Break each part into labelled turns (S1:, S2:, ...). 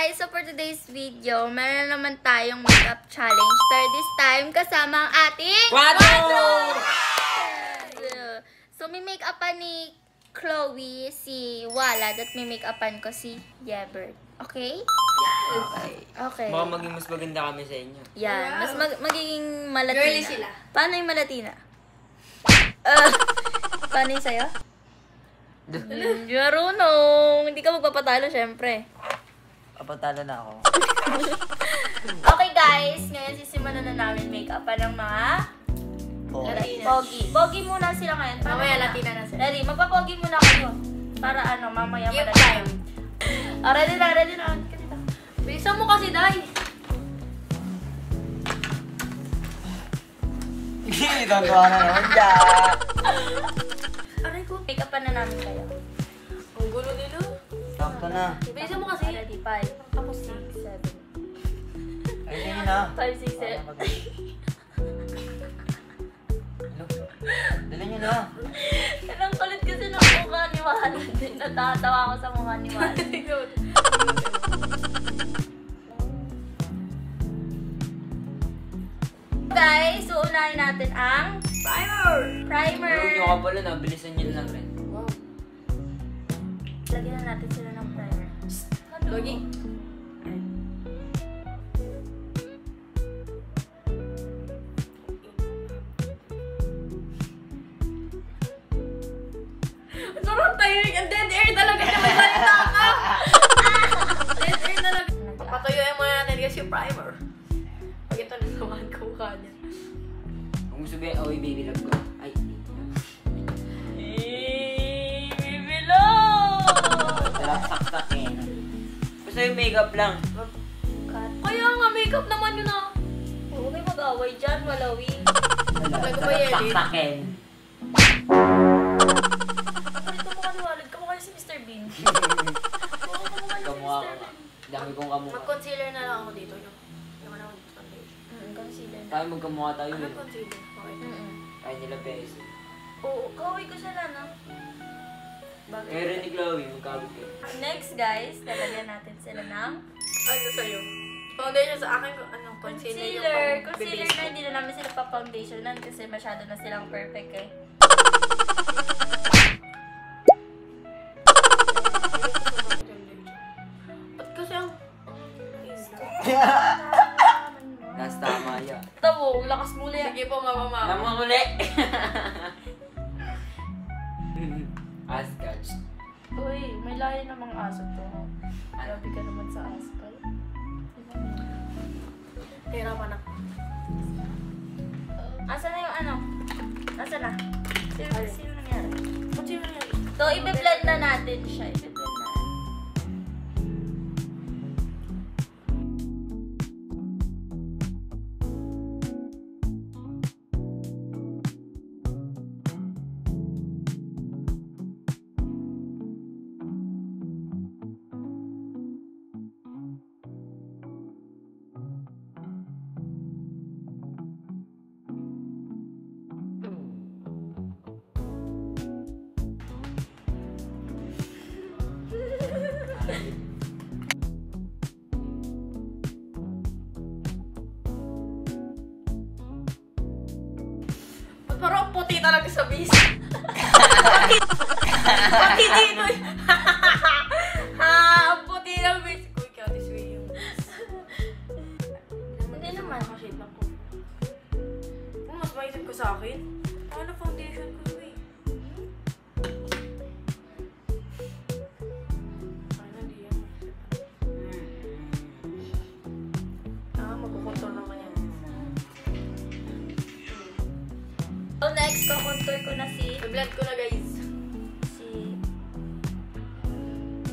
S1: guys! So for today's video, meron naman tayong makeup challenge. Pero this time, kasama ang ating...
S2: Quadro!
S1: So may make-upan ni Chloe, si Walad, at may make-upan ko si Yebert. Okay? Okay.
S2: Baka maging mas maganda kami sa inyo.
S1: Yan. Mas magiging malatina.
S3: Girly sila.
S1: Paano yung malatina? Paano yung sa'yo? Marunong. Hindi ka magpapatalo, syempre.
S2: Papatalo na ako.
S1: Okay guys, ngayon sisimulan na namin make-upan ng mga pogi. Pogi muna sila ngayon.
S3: Mamaya Latina na sila.
S1: Ready? Magpapogi muna kayo. Para ano, mamaya
S3: Give
S1: malatina.
S3: time.
S1: Ready na, ready na.
S3: Bilisan mo kasi, Day.
S2: Gagawa na naman dyan.
S1: Aray ko. Make-upan na namin kayo.
S3: Ang gulo nila.
S2: Sakto na.
S3: Bilisan mo kasi.
S1: Ready? 5. Ako 6, 7.
S2: Ayun yun na.
S1: 5, 6, 7.
S2: Dali nyo na.
S1: Ang kulit kasi ng mukha ni Walad. Natatawa ako sa mukha ni Walad. Guys, so unahin natin ang
S3: Primer!
S1: primer.
S2: Huwag nyo ka pala na. Bilisan nyo lang rin.
S3: Wow.
S1: Lagyan na natin sila ng primer.
S3: Logi. Ang sarap tayo. Ang dead air talaga na may salita ka. Dead air talaga. Papatuyuin muna natin kasi primer. Pag ito nasamaan ko mukha niya.
S2: Kung gusto ba, oy, baby love ko. Ay,
S1: Baby love!
S2: sarap saksakin. Gusto yung makeup lang.
S3: Kaya nga, makeup naman yun ah.
S1: Huwag kayo mag-away dyan, walawi.
S3: Talaga ba yan, eh?
S2: Saksakin.
S1: Kulit ko mukha ni Walad. Kamukha niya si Mr. Bean.
S2: Kamukha ko nga. Dami kong kamukha.
S3: Mag-concealer na lang ako dito. Yung ano, foundation.
S1: Concealer.
S2: Tayo magkamukha tayo
S3: Ano
S2: yun.
S3: concealer? Okay.
S2: Tayo nila peso.
S1: Oo, kaway ko siya na, no? Bakit?
S2: Pero ni Chloe, magkabit kayo.
S1: Next, guys, lalagyan natin sila ng
S3: Ano sa'yo? Foundation sa akin, ano, concealer yung
S1: concealer.
S3: pang
S1: Concealer
S3: bibis
S1: na
S3: ko.
S1: hindi na namin sila pa-foundationan kasi masyado na silang perfect eh.
S3: Ba't kasi ang...
S2: Nas tama yan.
S1: Tabo, lakas muli.
S3: Sige po, mama.
S2: Namang uli! Ascatch.
S1: Uy, may layo namang aso to. Grabe ka naman sa aspal.
S3: Hirapan ako.
S1: Asa na yung ano? Asa na? Sino nangyari?
S3: Concealer yan.
S1: So, i-blend na natin siya. I-blend na.
S3: Ba't parang puti talaga sa bis? Pati dito eh. Ang puti ng bis. Uy, kaya this way yung bis.
S1: Hindi naman.
S3: Nakashade lang ko. Kung mas maitin ko sa akin, ano foundation ko eh. Ay, hindi yan. Magkukontrol naman yan.
S1: So, next, kukontour ko na si...
S3: I-blend ko na guys.
S1: Si...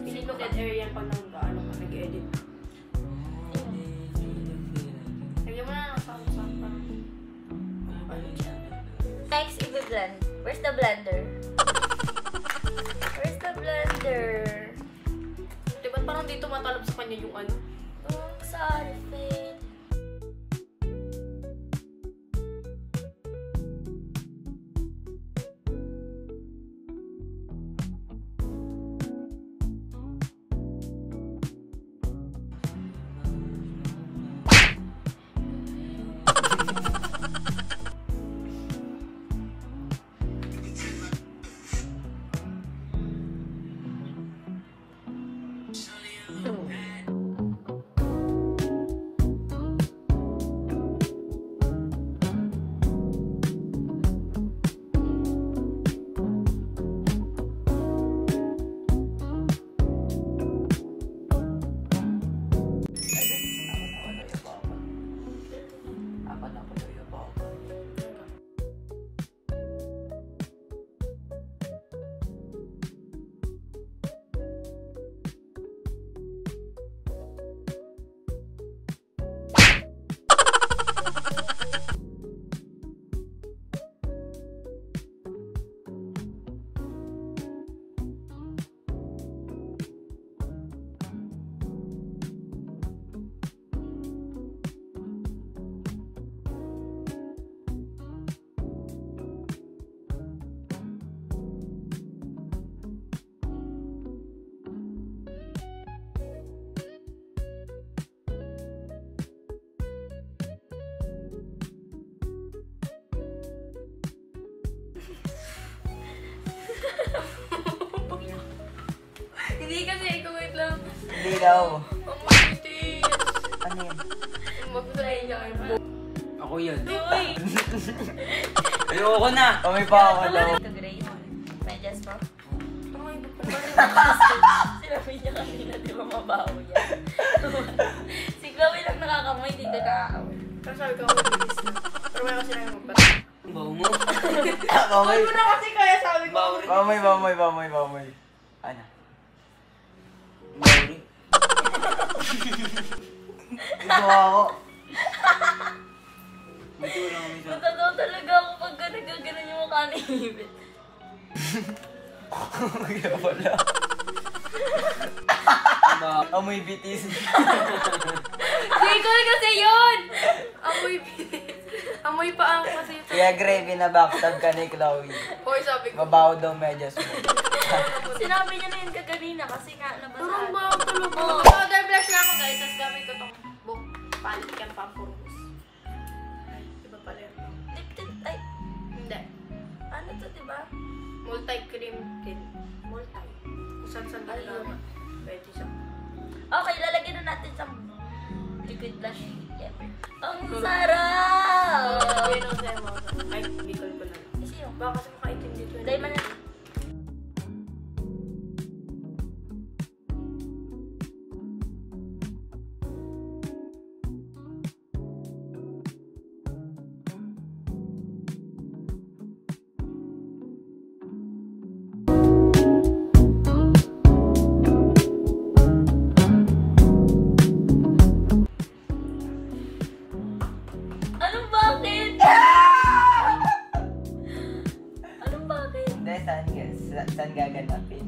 S3: Pilit ko dead air yan pag nag-ano ka, nag-edit. Lagyan mo na ng sound pa. Ano dyan?
S1: Next, i-blend. Where's the blender? Where's the blender?
S3: Di ba't parang dito matalab sa kanya yung ano?
S1: Oh, sorry, Faith.
S3: Hindi kasi, ikaw wait lang.
S4: Hindi daw.
S3: Ang mabitis.
S4: Ano yun?
S3: Magsalay niya kayo.
S2: Ako yun.
S3: Uy!
S2: Ayoko na.
S4: Kami pa ako daw.
S1: Ito, Gray. Medyas po.
S3: Ay, ba't pa
S1: Sinabi niya kanina, di ba mabaho yan? Si Chloe lang nakakamoy, hindi ka nakakamoy.
S3: Pero sabi ko, mabitis na. Pero wala kasi na yung magpata.
S2: Bawo mo.
S4: Bamoy.
S3: Ano na kasi kaya sabi ko.
S2: Bawo rin.
S4: Bamoy. Ano?
S2: Bawo rin.
S4: Gusto ako.
S2: Buti wala kami sa...
S1: Matataw talaga ako pag nagaganon yung mukha ni Ibit.
S4: Kaya pala.
S2: Ba-
S4: Amoy bitis.
S3: Nicole kasi yun! Amoy bitis. Amoy pa ang kasi ito.
S4: Kaya Gray, binabackstab ka ni Chloe.
S3: Hoy, sabi ko.
S4: Mabaho daw medyas mo.
S1: Sinabi niya na yun kaganina kasi nga
S3: Turong
S1: nabasahan.
S3: ba ako tulog? Powder blush na ako guys. Tapos gamit ko tong book. Palit kang pampurus. Iba pala yun.
S1: Lip tint, ay,
S3: Hindi.
S1: ano to, diba?
S3: Multi-cream tint. Multi. Kung saan-saan ka
S1: Ayun.
S3: na. Pwede siya.
S1: Okay, lalagyan na natin sa liquid blush. Yeah. Ang sarap!
S3: Yun ang sa'yo mo. Ay, Nicole ko na.
S1: Kasi yung,
S3: Baka kasi makaintindi ko yun.
S1: dahil man Anong bakit? Anong bakit?
S4: Hindi, saan gaganapin?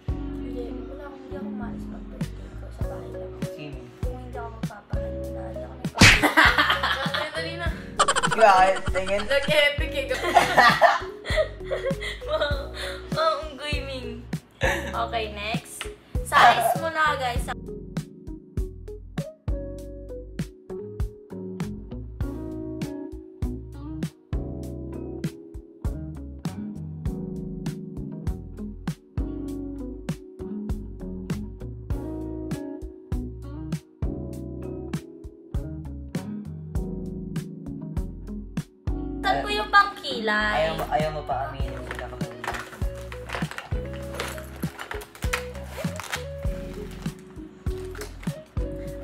S1: Hindi, hindi ako maalis mag-birthday ko sa bahay lang.
S4: Swimming.
S1: Kung hindi ako magpapahanda, hindi ako nagpapahanda.
S3: Dali na.
S4: Bakit? Tingin?
S3: Nag-epic eh.
S1: Maunggoy, Ming. Okay, next. Size mo na, guys. Saan ko yung pangkilay?
S4: Ayaw mo pa aminin mo na kami.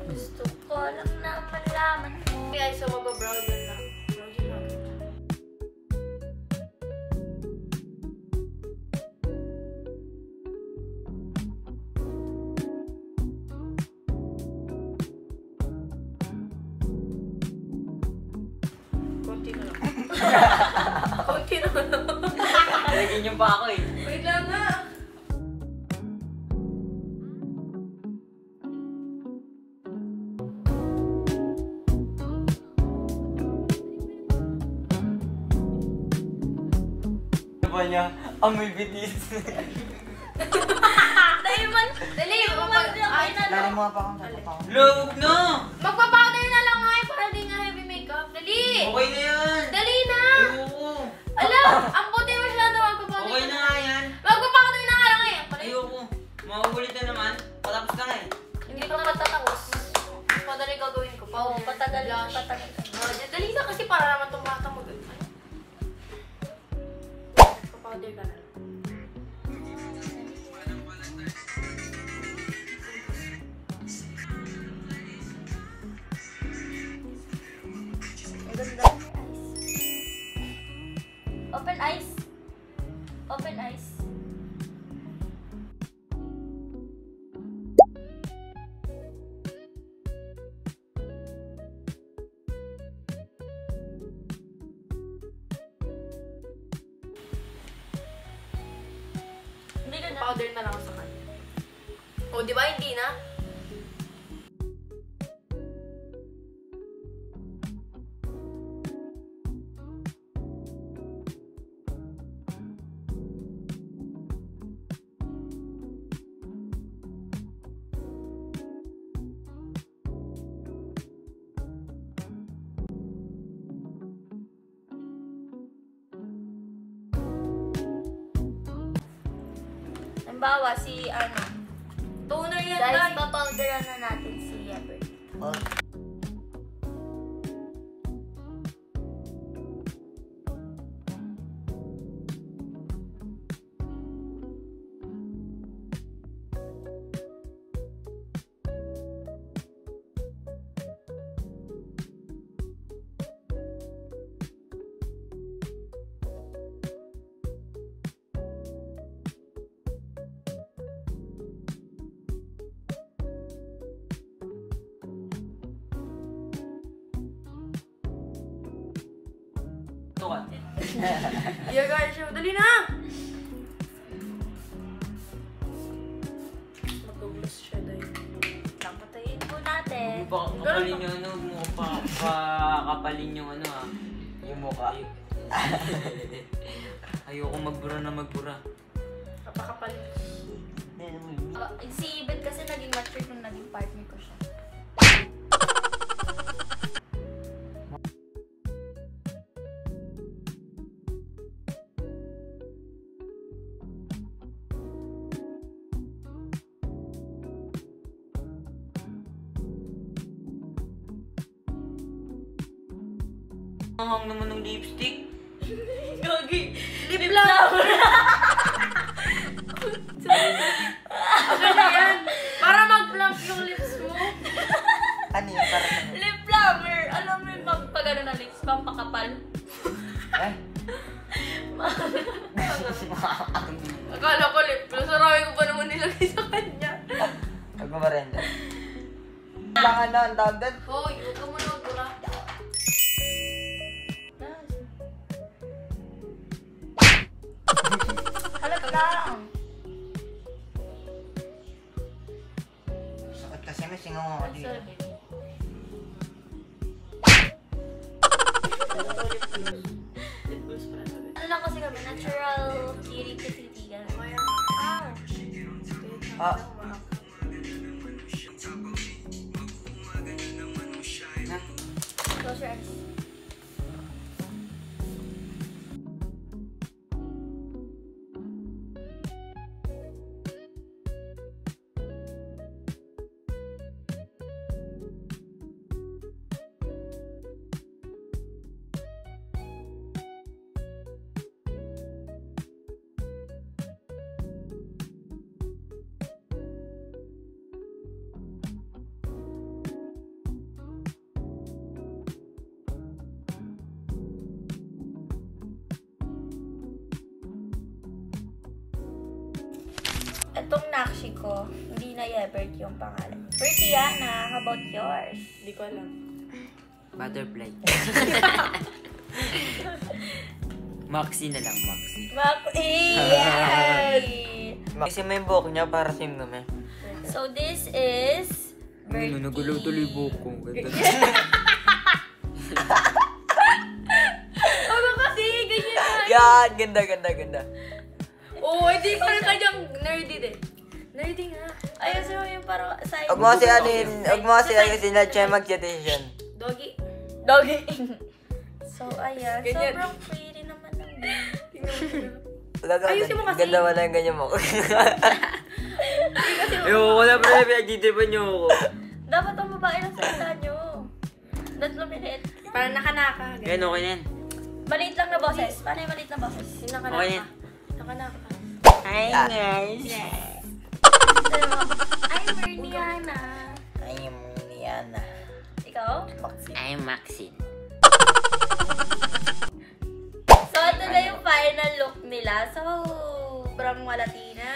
S1: Gusto ko lang na malaman mo.
S3: Guys, so mag-brown yun na. Brown yun na. Konti na lang. Konti na lang.
S2: Lagyan niyo pa ako eh.
S3: Wait lang nga.
S4: Ano ba niya? Amoy bitis.
S1: Dahil man,
S3: Dali,
S1: man yung
S3: ay,
S4: Lari mo nga pa akong sabi pa ako.
S2: Log na!
S3: magpa-powder na lang nga eh, para di nga heavy makeup. Dali!
S2: Okay na yan!
S3: Dali na!
S2: Ayoko!
S3: Alam, ang puti masyado magpa-powder.
S2: Okay na nga yan!
S3: Magpa-powder na nga lang eh.
S2: Ayoko! Mauulit na naman. Patapos na nga eh.
S3: Hindi pa matatapos. Madali gagawin ko.
S1: Oo, patagal lang,
S3: Blush.
S1: patagal.
S3: Dali na kasi para naman itong bata mag... Pa-powder ka na lang.
S1: Ang ganda ng eyes. Open eyes. Open eyes. Hindi ganda.
S3: Powder na lang ako sa kanya. O, di ba hindi na?
S1: Halimbawa, si ano,
S3: yan,
S1: Guys,
S3: Day.
S1: papowderan na natin si Yebert.
S4: Oh.
S2: Tukan.
S3: Yeah, guys, dali na! Mag-gloss siya, Day.
S1: Papatayin po natin.
S2: Baka kapalin yung ano, pakapalin yung ano ah.
S4: Yung mukha.
S2: Ayoko magbura na magbura.
S3: Kapakapal.
S1: Si Ibet kasi naging mature nung naging partner ko siya.
S2: Ang hang naman ng lipstick.
S3: Gagi! Lip flower! Okay na yan. Para mag-plump yung lips mo.
S4: Ano yung parang...
S1: Lip flower! Alam mo yung pag ano na lips, pampakapal.
S4: Eh?
S3: Akala ko lip gloss. Sarami ko pa naman nilagay sa kanya.
S4: Huwag mo ba rin dyan? Lang ano, ang tawag doon?
S3: Hoy, huwag ka muna magbura.
S1: Halat lang!
S4: Sakit kasi may singaw ako dito.
S1: Sorry, baby.
S3: Lip gloss para sa
S1: Ano lang kasi kami, natural cutie kitty gano'n.
S3: Kaya
S1: Ow!
S4: Ah,
S1: Close your eyes. Itong nakshi ko, hindi na Yebert yung pangalan. Pretty Yana, how about yours?
S3: Hindi ko alam.
S2: Butterfly. Maxi na lang, Maxi.
S1: Yay!
S4: kasi may buhok niya para same kami.
S1: So this is Bertie.
S2: Nagulaw tuloy buhok ko.
S3: Ano kasi? Ganyan na.
S4: Yan! Ganda, ganda, ganda.
S3: Oo, hindi pa rin kanyang nerdy din. Nerdy nga.
S1: Ayun sa'yo yung parang side.
S4: Huwag mo kasi ano yun, huwag mo kasi ayusin na siya mag-citation.
S3: Doggy.
S1: Doggy. So ayan,
S3: Ganyan.
S1: sobrang pretty naman ng
S3: Tingnan mo. Ayusin mo kasi.
S4: Ganda wala yung ganyan mo.
S2: Ayoko ko na pre, pinagtitipan niyo ako.
S1: Dapat ang babae lang salita nyo. Not luminate.
S3: Parang nakanaka.
S2: Yan, okay na yan.
S1: Maliit lang na boses. Paano yung maliit na boses?
S3: Yung nakanaka.
S2: Okay yan.
S3: Nakanaka.
S2: Hi guys.
S1: I'm Berniana.
S4: Ay, yung Liana.
S1: Ikaw?
S2: I'm Maxine.
S1: So, ito na yung final look nila. So, sobrang malatina.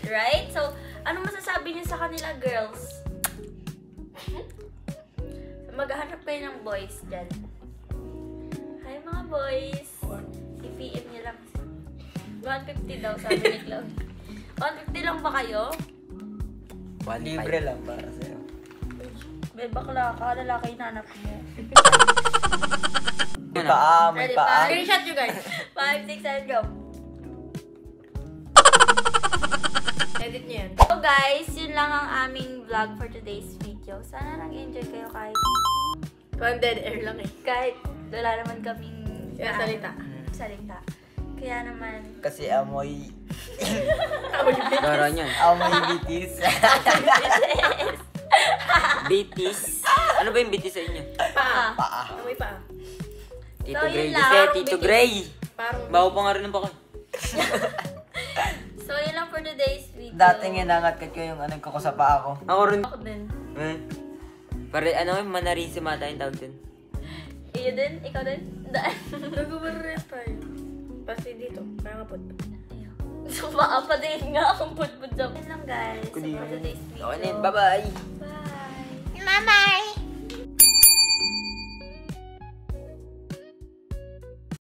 S1: Right? So, ano masasabi niyo sa kanila, girls? Maghahanap kayo ng boys dyan. Hi, mga boys. I-PM niyo lang. 150 daw, sabi ni Chloe. 150 lang ba kayo?
S4: Libre lang para sa'yo.
S1: May bakla ka, lalaki yung nanap mo.
S4: May paa, may
S1: Ready
S4: paa.
S1: pa?
S3: Screenshot you guys.
S1: 5, 6, 7, go.
S3: Edit niyo yan.
S1: So guys, yun lang ang aming vlog for today's video. Sana nag-enjoy kayo kahit
S3: Dead air lang eh.
S1: kahit wala naman kaming
S3: Kaya salita.
S1: salita. Kaya naman,
S4: Kasi amoy
S2: Gara niyan.
S4: Amoy bitis.
S2: Bitis. Ano ba yung bitis sa inyo?
S3: Paa.
S4: Paa.
S3: Amoy paa.
S2: Tito
S1: So,
S2: Gray.
S1: yun lang.
S2: Kasi Tito Gray.
S3: Parang...
S2: Bago pa nga rin ng baka.
S1: So, yun lang for today's video.
S4: Dating inangat ko yung anong ko sa paa ko.
S2: Ako rin.
S1: Ako din.
S2: Eh. Pare, ano, manarin si Mata yung tawag din.
S1: Iyo din? Ikaw din? Daan.
S3: Nag-ubarin tayo. Pasti dito. Kaya nga po.
S1: So, pa din nga akong putput sa. Yun lang guys. So, for today's video.
S2: Okay na yun. Bye-bye.
S1: Bye.
S2: Bye-bye.